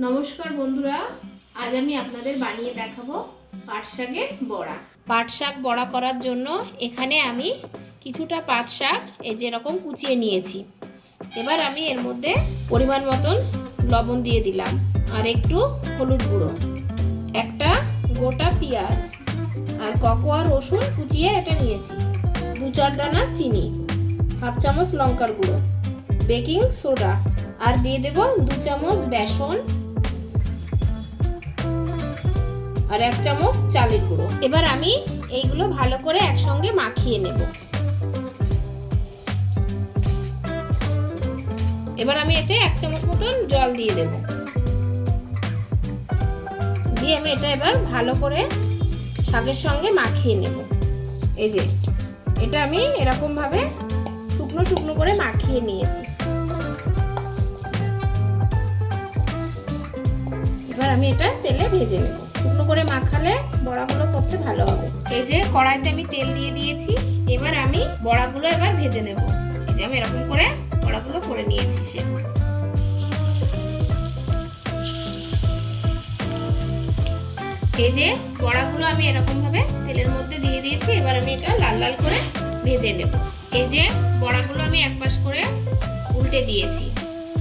নমস্কার বন্ধুরা, আজ আমি আপনাদের বানিয়ে দেখাবো পাট শাকের বড়া। পাট শাক বড়া করার জন্য এখানে আমি কিছুটা পাট শাক যেরকম কুচিয়ে নিয়েছি। এবার আমি এর মধ্যে পরিমাণ মতন লবণ দিয়ে দিলাম, আর একটু হলুদ গুঁড়ো, একটা গোটা পেঁয়াজ, আর কোকোয়া রসুন কুচিয়ে এটা নিয়েছি, 2-4 দানা চিনি, হাফ চামচ লঙ্কার গুঁড়ো, বেকিং সোডা, আর দিয়ে দেব 2 চামচ বেসন, আর 1 চামচ চালের গুঁড়ো। এবার আমি এইগুলো ভালো করে একসঙ্গে মাখিয়ে নেব। এবার আমি এতে 1 চামচ মতন জল দিয়ে দেব, দিয়ে আমি এটা এবার ভালো করে শাকের সঙ্গে মাখিয়ে নেব। এই যে এটা আমি এরকম ভাবে শুকনো শুকনো করে মাখিয়ে নিয়েছি। এবার আমি এটা তেলে ভেজে নেব। শুকনো করে মাখালে বড়াগুলো করতে ভালো হবে। এই যে কড়াইতে আমি তেল দিয়ে দিয়েছি, এবার আমি বড়াগুলো এবার ভেজে নেব। এই যে আমি এরকম করে বড়াগুলো করে নিয়েছি। এই যে বড়াগুলো আমি এরকম ভাবে তেলের মধ্যে দিয়ে দিয়েছি। এবার আমি এটা লাল লাল করে ভেজে নেব। এই যে বড়াগুলো আমি এক পাশ করে উল্টে দিয়েছি,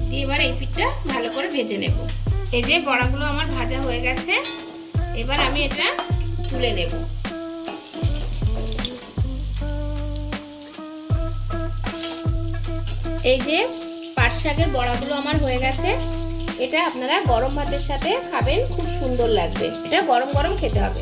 দিয়ে এবার এই পিঠটা ভালো করে ভেজে নেব। এই যে বড়াগুলো আমার ভাজা হয়ে গেছে, এবার আমি এটা তুলে নেব। এই যে পাট শাকের বড়াগুলো আমার হয়ে গেছে। এটা আপনারা গরম ভাতের সাথে খাবেন, খুব সুন্দর লাগবে। এটা গরম গরম খেতে হবে।